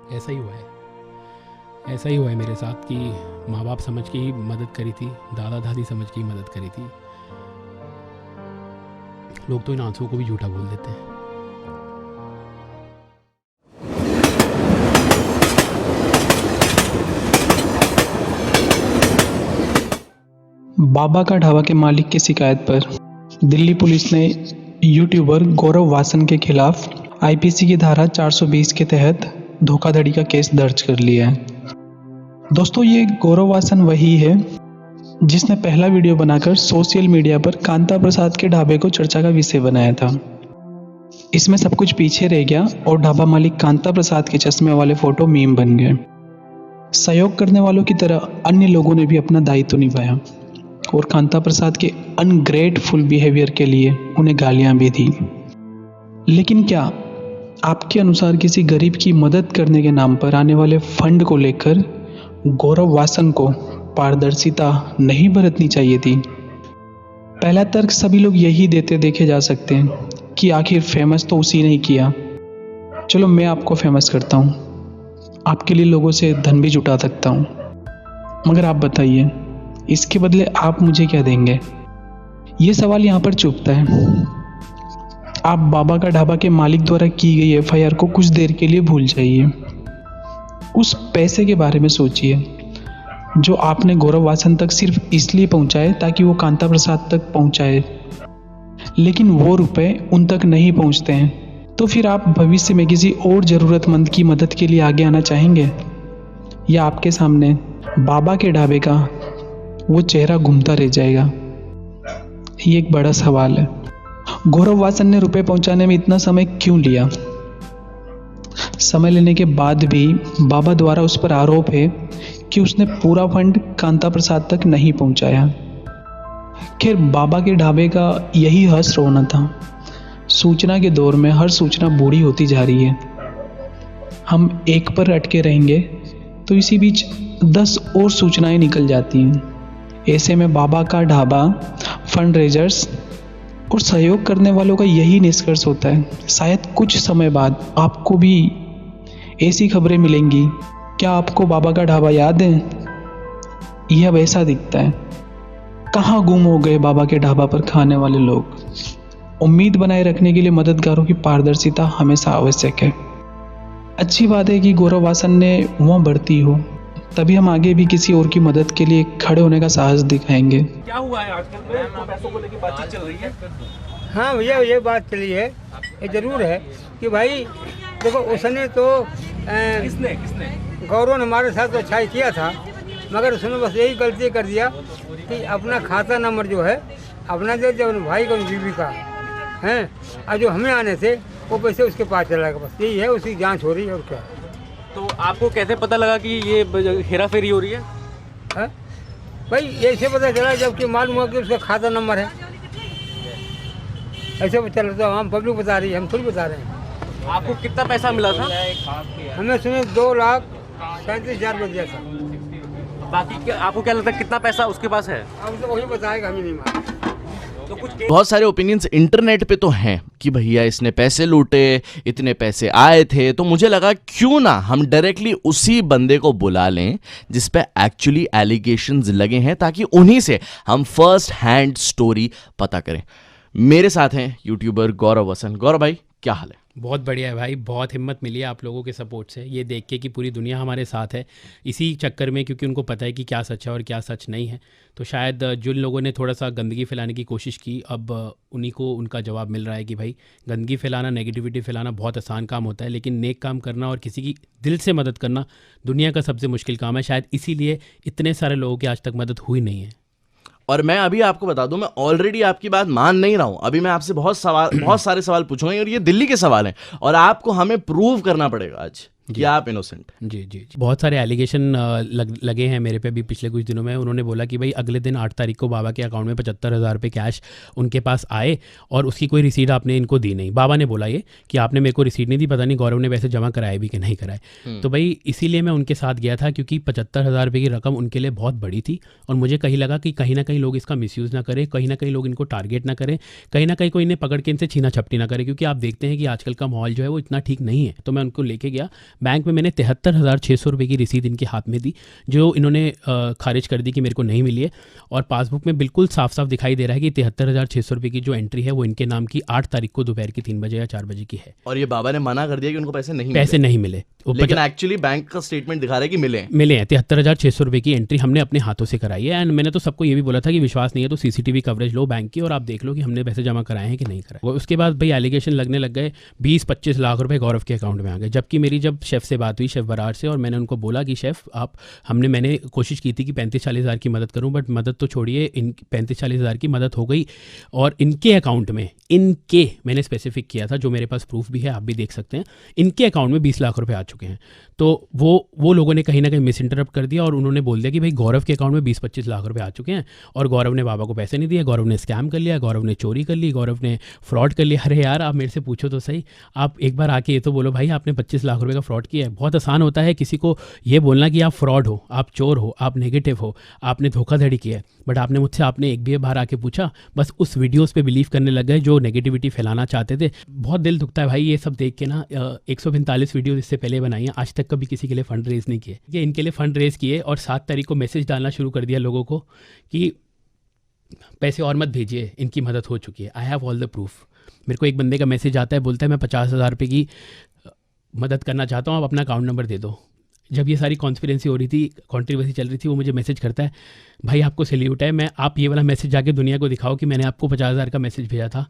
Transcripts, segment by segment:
ऐसा ही हुआ है मेरे साथ कि माँ बाप समझ के ही मदद करी थी, दादा दादी समझ के ही मदद करी थी। लोग तो इन आंसुओं को भी झूठा बोल देते हैं। बाबा का ढाबा के मालिक की शिकायत पर दिल्ली पुलिस ने यूट्यूबर गौरव वासन के खिलाफ आईपीसी की धारा 420 के तहत धोखाधड़ी का केस दर्ज कर लिया है। दोस्तों, ये गौरव वासन वही है जिसने पहला वीडियो बनाकर सोशल मीडिया पर कांता प्रसाद के ढाबे को चर्चा का विषय बनाया था। इसमें सब कुछ पीछे रह गया और ढाबा मालिक कांता प्रसाद के चश्मे वाले फोटो मीम बन गए। सहयोग करने वालों की तरह अन्य लोगों ने भी अपना दायित्व निभाया और कांता प्रसाद के अनग्रेटफुल बिहेवियर के लिए उन्हें गालियां भी दी। लेकिन क्या आपके अनुसार किसी गरीब की मदद करने के नाम पर आने वाले फंड को लेकर गौरव वासन को पारदर्शिता नहीं बरतनी चाहिए थी? पहला तर्क सभी लोग यही देते देखे जा सकते हैं कि आखिर फेमस तो उसी ने ही किया। चलो मैं आपको फेमस करता हूँ, आपके लिए लोगों से धन भी जुटा सकता हूँ, मगर आप बताइए इसके बदले आप मुझे क्या देंगे? ये सवाल यहाँ पर चुभता है। आप बाबा का ढाबा के मालिक द्वारा की गई एफआईआर को कुछ देर के लिए भूल जाइए। उस पैसे के बारे में सोचिए जो आपने गौरव वासन तक सिर्फ इसलिए पहुंचाए ताकि वो कांता प्रसाद तक पहुंचाए, लेकिन वो रुपए उन तक नहीं पहुंचते हैं। तो फिर आप भविष्य में किसी और ज़रूरतमंद की मदद के लिए आगे आना चाहेंगे या आपके सामने बाबा के ढाबे का वो चेहरा घूमता रह जाएगा? ये एक बड़ा सवाल है। गौरव वासन ने रुपए पहुंचाने में इतना समय क्यों लिया? समय लेने के बाद भी बाबा द्वारा उस पर आरोप है कि उसने पूरा फंड कांता प्रसाद तक नहीं पहुंचाया। खैर, बाबा के ढाबे का यही हंस रोना था। सूचना के दौर में हर सूचना बूढ़ी होती जा रही है। हम एक पर अटके रहेंगे तो इसी बीच 10 और सूचनाएं निकल जाती हैं। ऐसे में बाबा का ढाबा, फंड रेजर्स और सहयोग करने वालों का यही निष्कर्ष होता है। शायद कुछ समय बाद आपको भी ऐसी खबरें मिलेंगी। क्या आपको बाबा का ढाबा याद है? यह अब ऐसा दिखता है। कहाँ गुम हो गए बाबा के ढाबा पर खाने वाले लोग? उम्मीद बनाए रखने के लिए मददगारों की पारदर्शिता हमेशा आवश्यक है। अच्छी बात है कि गौरव वासन ने वहाँ बढ़ती हो, तभी हम आगे भी किसी और की मदद के लिए खड़े होने का साहस दिखाएंगे। क्या हुआ है आजकल में पैसों को लेकर बातचीत चल रही है? हाँ भैया, ये बात चली है, ये ज़रूर है कि भाई देखो उसने तो किसने गौरव ने हमारे साथ तो अच्छा ही किया था, मगर उसने बस यही गलती कर दिया कि अपना खाता नंबर जो है अपना दे दिया भाई का, बीवी का है, और जो हमें आने थे वो पैसे उसके पास चला गया। बस यही है, उसकी जांच हो रही है और क्या। तो आपको कैसे पता लगा कि ये हेरा फेरी हो रही है? है भाई, ऐसे पता चला जबकि मालूम हुआ कि उसका खाता नंबर है। ऐसे पता चला तो हम पब्लिक बता रही है, हम खुद बता रहे हैं। आपको कितना पैसा मिला था? हमें सुने 2,37,000 रुपये दिया था। बाकी आपको क्या लगता है कितना पैसा उसके पास है? अब तो वही बताएगा, हमें नहीं मालूम। तो कुछ बहुत सारे ओपिनियंस इंटरनेट पे तो हैं कि भैया इसने पैसे लूटे, इतने पैसे आए थे। तो मुझे लगा क्यों ना हम डायरेक्टली उसी बंदे को बुला लें जिस पे एक्चुअली एलिगेशंस लगे हैं, ताकि उन्हीं से हम फर्स्ट हैंड स्टोरी पता करें। मेरे साथ हैं यूट्यूबर गौरव वासन। गौरव भाई, क्या हाल है? बहुत बढ़िया है भाई, बहुत हिम्मत मिली है आप लोगों के सपोर्ट से, ये देख के कि पूरी दुनिया हमारे साथ है इसी चक्कर में, क्योंकि उनको पता है कि क्या सच है और क्या सच नहीं है। तो शायद जिन लोगों ने थोड़ा सा गंदगी फैलाने की कोशिश की, अब उन्हीं को उनका जवाब मिल रहा है कि भाई गंदगी फैलाना, नेगेटिविटी फैलाना बहुत आसान काम होता है, लेकिन नेक काम करना और किसी की दिल से मदद करना दुनिया का सबसे मुश्किल काम है। शायद इसीलिए इतने सारे लोगों की आज तक मदद हुई नहीं है। और मैं अभी आपको बता दूं, मैं ऑलरेडी आपकी बात मान नहीं रहा हूं। अभी मैं आपसे बहुत सारे सवाल पूछूंगा और ये दिल्ली के सवाल हैं और आपको हमें प्रूव करना पड़ेगा आज कि आप इनोसेंट। जी, बहुत सारे एलिगेशन लगे हैं मेरे पे भी पिछले कुछ दिनों में। उन्होंने बोला कि भाई अगले दिन 8 तारीख को बाबा के अकाउंट में 75,000 रुपये कैश उनके पास आए और उसकी कोई रिसीट आपने इनको दी नहीं। बाबा ने बोला ये कि आपने मेरे को रिसीट नहीं दी, पता नहीं गौरव ने वैसे जमा कराए भी कि नहीं कराए। तो भाई इसीलिए मैं उनके साथ गया था, क्योंकि 75,000 रुपये की रकम उनके लिए बहुत बड़ी थी और मुझे कहीं लगा कि कहीं ना कहीं लोग इसका मिसयूज़ ना करें, कहीं ना कहीं लोग इनको टारगेट ना करें, कहीं ना कहीं कोई इन्हें पकड़ के इनसे छीना छपटी ना करे, क्योंकि आप देखते हैं कि आजकल का माहौल जो है वो इतना ठीक नहीं है। तो मैं उनको लेके गया, बैंक में मैंने 73,600 रुपये की रसीद इनके हाथ में दी, जो इन्होंने खारिज कर दी कि मेरे को नहीं मिली है। और पासबुक में बिल्कुल साफ साफ दिखाई दे रहा है कि 73,600 रुपये की जो एंट्री है वो इनके नाम की 8 तारीख को दोपहर की 3 बजे या 4 बजे की है। और ये बाबा ने मना कर दिया कि उनको पैसे नहीं नहीं मिले। लेकिन एक्चुअली बैंक का स्टेटमेंट दिखा रहा है कि मिले हैं। 73,600 रुपये की एंट्री हमने अपने हाथों से कराई है। एंड मैंने तो सबको ये भी बोला था कि विश्वास नहीं है तो सीसीटीवी कवरेज लो बैंक की और आप देख लो कि हमने पैसे जमा कराए हैं कि नहीं कराए। उसके बाद भाई एलिगेशन लगने लग गए, 20-25 लाख रुपए गौरव के अकाउंट में आ गए। जबकि मेरी जब शेफ़ से बात हुई, शेफ़ बरार से, और मैंने उनको बोला कि शेफ़ मैंने कोशिश की थी कि 35-40 हज़ार की मदद करूं, बट मदद तो छोड़िए, इन 35-40 हज़ार की मदद हो गई और इनके अकाउंट में, इनके मैंने स्पेसिफिक किया था, जो मेरे पास प्रूफ भी है, आप भी देख सकते हैं, इनके अकाउंट में 20 लाख रुपए आ चुके हैं। तो वो लोगों ने कहीं ना कहीं मिस इंटरप्ट कर दिया और उन्होंने बोल दिया कि भाई गौरव के अकाउंट में 20-25 लाख रुपए आ चुके हैं और गौरव ने बाबा को पैसे नहीं दिए, गौरव ने स्कैम कर लिया, गौरव ने चोरी कर ली, गौरव ने फ्रॉड कर लिया। अरे यार, आप मेरे से पूछो तो सही, आप एक बार आके ये तो बोलो भाई आपने 25 लाख रुपए का फ्रॉड किया है। बहुत आसान होता है किसी को ये बोलना कि आप फ्रॉड हो, आप चोर हो, आप नेगेटिव हो, आपने धोखाधड़ी की है, बट आपने एक भी बार आके पूछा, बस उस वीडियोस पे बिलीव करने लग गए जो नेगेटिविटी फैलाना चाहते थे। बहुत दिल दुखता है भाई ये सब देख के ना। 145 वीडियो इससे पहले बनाई हैं, आज तक कभी किसी के लिए फंड रेज नहीं किए। ये इनके लिए फंड रेज किए और 7 तारीख को मैसेज डालना शुरू कर दिया लोगों को कि पैसे और मत भेजिए, इनकी मदद हो चुकी है, I have all the proof. मेरे को एक बंदे का मैसेज आता है, बोलता है मैं 50,000 रुपये की मदद करना चाहता हूँ, आप अपना अकाउंट नंबर दे दो। जब ये सारी कॉन्स्पिरेंसी हो रही थी, कॉन्ट्रीवर्सी चल रही थी, वो मुझे मैसेज करता है, भाई आपको सैल्यूट है, आप ये वाला मैसेज जाके दुनिया को दिखाओ कि मैंने आपको 50,000 का मैसेज भेजा था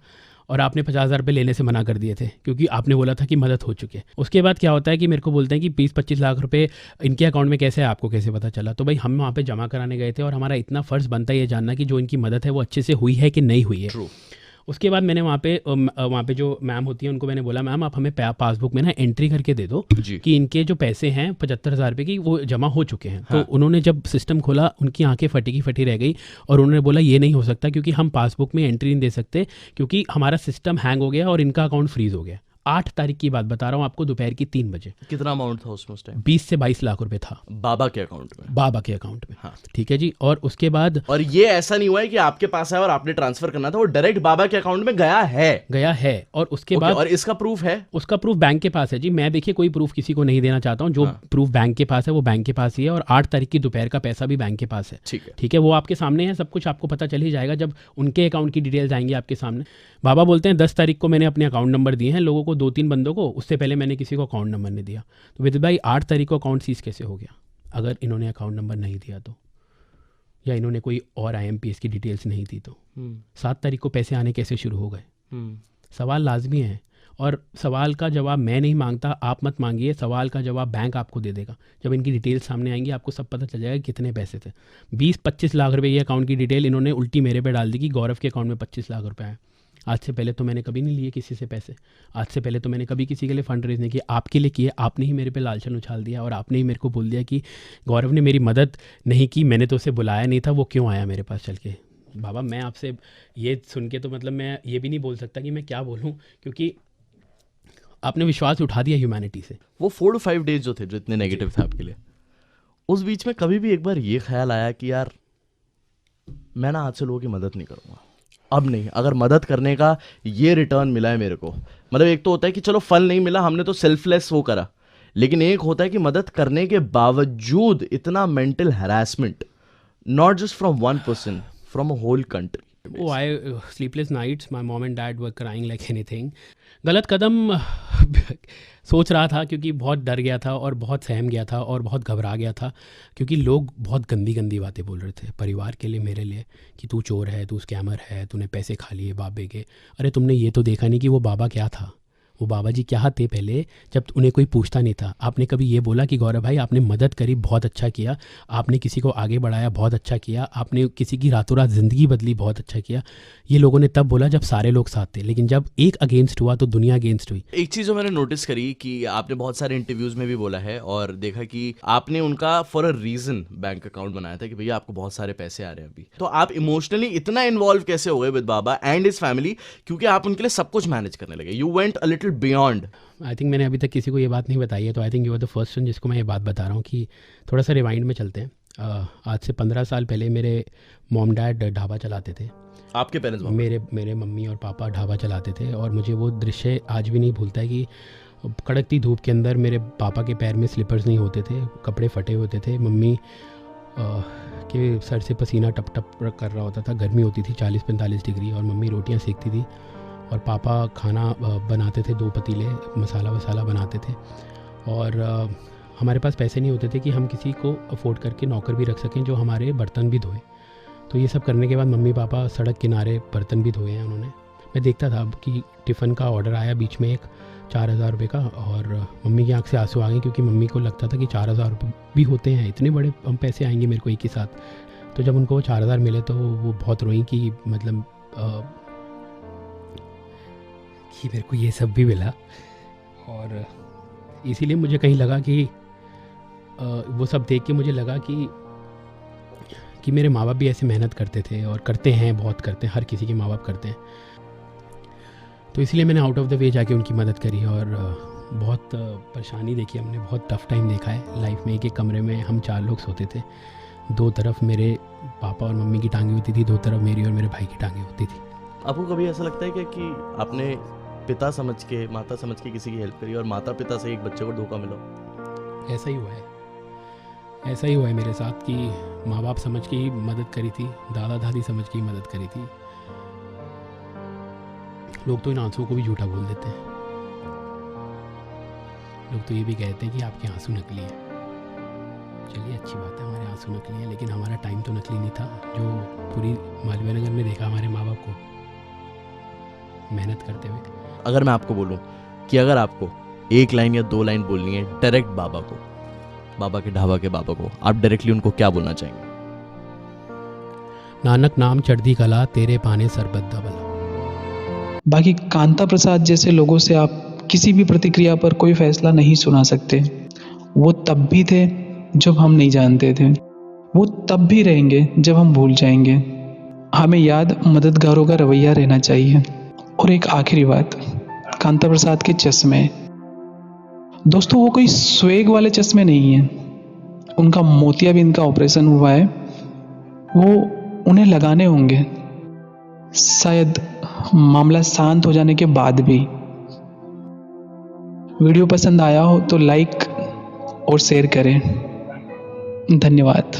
और आपने 50,000 रुपये लेने से मना कर दिए थे क्योंकि आपने बोला था कि मदद हो चुकी है। उसके बाद क्या होता है कि मेरे को बोलते हैं कि 20-25 लाख रुपए इनके अकाउंट में कैसे है, आपको कैसे पता चला? तो भाई हम वहाँ पे जमा कराने गए थे और हमारा इतना फ़र्ज़ बनता है ये जानना कि जो इनकी मदद है वो अच्छे से हुई है कि नहीं हुई है। True. उसके बाद मैंने वहाँ पे जो मैम होती है उनको मैंने बोला, मैम आप हमें पासबुक में ना एंट्री करके दे दो कि इनके जो पैसे हैं 75,000 रुपये की वो जमा हो चुके हैं। हाँ। तो उन्होंने जब सिस्टम खोला, उनकी आंखें फटी रह गई और उन्होंने बोला ये नहीं हो सकता क्योंकि हम पासबुक में एंट्री नहीं दे सकते क्योंकि हमारा सिस्टम हैंग हो गया और इनका अकाउंट फ्रीज हो गया। 8 तारीख की बात बता रहा हूँ आपको, दोपहर की 3 बजे। कितना अमाउंट था उसमें उस टाइम? 20 से 22 लाख रुपए था बाबा के अकाउंट में। बाबा के अकाउंट में, हाँ ठीक है जी। और उसके बाद, और ये ऐसा नहीं हुआ है कि आपके पास है और आपने ट्रांसफर करना था, वो डायरेक्ट बाबा के अकाउंट में गया है। और उसके बाद, और इसका प्रूफ है? उसका प्रूफ बैंक के पास है जी। मैं देखिए कोई प्रूफ किसी को नहीं देना चाहता हूँ, जो प्रूफ बैंक के पास है वो बैंक के पास ही है। और 8 तारीख की दोपहर का पैसा भी बैंक के पास है, ठीक है। वो आपके सामने है, सब कुछ आपको पता चल ही जाएगा जब उनके अकाउंट की डिटेल्स आएंगी आपके सामने। बाबा बोलते हैं 10 तारीख को मैंने अपने अकाउंट नंबर दिए हैं लोगों को, 2-3 बंदों को, उससे पहले मैंने किसी को अकाउंट नंबर नहीं दिया। तो विदित भाई 8 तारीख को अकाउंट सीज कैसे हो गया अगर इन्होंने अकाउंट नंबर नहीं दिया तो, या इन्होंने कोई और IMPS की डिटेल्स नहीं दी तो 7 तारीख को पैसे आने कैसे शुरू हो गए? सवाल लाजमी है और सवाल का जवाब मैं नहीं मांगता, आप मत मांगिए, सवाल का जवाब बैंक आपको दे देगा। जब इनकी डिटेल सामने आएंगी आपको सब पता चल जाएगा कितने पैसे थे। 20-25 लाख रुपए ये अकाउंट की डिटेल इन्होंने उल्टी मेरे पे डाल दी कि गौरव के अकाउंट में 25 लाख रुपए आए। आज से पहले तो मैंने कभी नहीं लिए किसी से पैसे, आज से पहले तो मैंने कभी किसी के लिए फंड रेज नहीं किया, आपके लिए किए। आपने ही मेरे पे लालचन उछाल दिया और आपने ही मेरे को बोल दिया कि गौरव ने मेरी मदद नहीं की, मैंने तो उसे बुलाया नहीं था, वो क्यों आया मेरे पास चल के? बाबा मैं आपसे ये सुन के तो मतलब मैं ये भी नहीं बोल सकता कि मैं क्या बोलूँ, क्योंकि आपने विश्वास उठा दिया ह्यूमैनिटी से। वो 4 to 5 डेज जो थे, जो इतने नेगेटिव थे आपके लिए, उस बीच में कभी भी एक बार ये ख्याल आया कि यार मैं ना आज से लोगों की मदद नहीं करूँगा, अब नहीं, अगर मदद करने का ये रिटर्न मिला है मेरे को, मतलब एक तो होता है कि चलो फल नहीं मिला, हमने तो सेल्फलेस वो करा, लेकिन एक होता है कि मदद करने के बावजूद इतना mental harassment, not just from one person, from a whole country. Oh, sleepless nights, my mom and dad were crying like anything. गलत कदम सोच रहा था क्योंकि बहुत डर गया था और बहुत सहम गया था और बहुत घबरा गया था क्योंकि लोग बहुत गंदी गंदी बातें बोल रहे थे परिवार के लिए, मेरे लिए, कि तू चोर है, तू स्कैमर है, तूने पैसे खा लिए बाबे के। अरे तुमने ये तो देखा नहीं कि वो बाबा क्या था, वो बाबा जी क्या थे पहले, जब उन्हें कोई पूछता नहीं था। आपने कभी ये बोला कि गौरव भाई आपने मदद करी, बहुत अच्छा किया, आपने किसी को आगे बढ़ाया, बहुत अच्छा किया, आपने किसी की रातों रात ज़िंदगी बदली, बहुत अच्छा किया। ये लोगों ने तब बोला जब सारे लोग साथ थे, लेकिन जब एक अगेंस्ट हुआ तो दुनिया अगेंस्ट हुई। एक चीज़ जो मैंने नोटिस करी कि आपने बहुत सारे इंटरव्यूज़ में भी बोला है और देखा कि आपने उनका for a reason bank account बनाया था कि भैया आपको बहुत सारे पैसे आ रहे हैं अभी। तो आप इमोशनली इतना इन्वॉल्व कैसे हो गए with Baba and his family, क्योंकि आप उनके लिए सब कुछ मैनेज करने लगे, you went a little beyond. I think मैंने अभी तक किसी को ये बात नहीं बताई है, तो I think you are the first one जिसको मैं ये बात बता रहा हूँ कि थोड़ा सा रिवाइंड में चलते हैं। आज से 15 साल पहले मेरे मॉम डैड ढाबा चलाते थे। आपके पेरेंट्स? मेरे मम्मी और पापा ढाबा चलाते थे और मुझे वो दृश्य आज भी नहीं भूलता है कि कड़कती धूप के अंदर मेरे पापा के पैर में स्लीपर्स नहीं होते थे, कपड़े फटे होते थे, मम्मी के सर से पसीना टप टप कर रहा होता था, गर्मी होती थी 40-45 डिग्री, और मम्मी रोटियां सेकती थी और पापा खाना बनाते थे, 2 पतीले मसाला वसाला बनाते थे। और हमारे पास पैसे नहीं होते थे कि हम किसी को अफोर्ड करके नौकर भी रख सकें जो हमारे बर्तन भी धोए। तो ये सब करने के बाद मम्मी पापा सड़क किनारे बर्तन भी धोए हैं उन्होंने। मैं देखता था कि टिफ़िन का ऑर्डर आया बीच में एक 4,000 रुपये का, और मम्मी की आंख से आंसू आ गए क्योंकि मम्मी को लगता था कि 4,000 रुपये भी होते हैं, इतने बड़े पैसे आएंगे मेरे को एक ही साथ। तो जब उनको वो 4,000 मिले तो वो बहुत रोई कि मतलब कि मेरे को ये सब भी मिला। और इसीलिए मुझे कहीं लगा कि वो सब देख के मुझे लगा कि मेरे माँ बाप भी ऐसे मेहनत करते थे और करते हैं, बहुत करते हैं, हर किसी के माँ बाप करते हैं। तो इसलिए मैंने आउट ऑफ द वे जाके उनकी मदद करी। और बहुत परेशानी देखी हमने, बहुत टफ़ टाइम देखा है लाइफ में। एक कमरे में हम 4 लोग सोते थे, 2 तरफ मेरे पापा और मम्मी की टांगें होती थी, 2 तरफ मेरी और मेरे भाई की टांगें होती थी। आपको कभी ऐसा लगता है कि आपने पिता समझ के, माता समझ के किसी की हेल्प करी और माता पिता से एक बच्चे को धोखा मिला? ऐसा ही हुआ है, ऐसा ही हुआ है मेरे साथ कि माँ बाप समझ के ही मदद करी थी, दादा दादी समझ के ही मदद करी थी। लोग तो इन आंसुओं को भी झूठा बोल देते हैं। लोग तो ये भी कहते हैं कि आपके आंसू नकली हैं। चलिए अच्छी बात है, हमारे आंसू नकली हैं, लेकिन हमारा टाइम तो नकली नहीं था। जो पूरी मालवीय नगर में देखा हमारे माँ बाप को मेहनत करते हुए। अगर मैं आपको बोलूं कि अगर आपको 1 लाइन या 2 लाइन बोलनी है डायरेक्ट बाबा को, बाबा के ढाबा के बाबा को, आप डायरेक्टली उनको क्या बोलना चाहेंगे? नानक नाम चढ़दी कला, तेरे पाने सरबत दा भला। बाकी कांता प्रसाद जैसे लोगों से आप किसी भी प्रतिक्रिया पर कोई फैसला नहीं सुना सकते। वो तब भी थे जब हम नहीं जानते थे, वो तब भी रहेंगे जब हम भूल जाएंगे। हमें याद मददगारों का रवैया रहना चाहिए। और एक आखिरी बात, कांता प्रसाद के चश्मे, दोस्तों वो कोई स्वेग वाले चश्मे नहीं हैं। उनका मोतियाबिंद का ऑपरेशन हुआ है, वो उन्हें लगाने होंगे, शायद मामला शांत हो जाने के बाद भी। वीडियो पसंद आया हो तो लाइक और शेयर करें। धन्यवाद।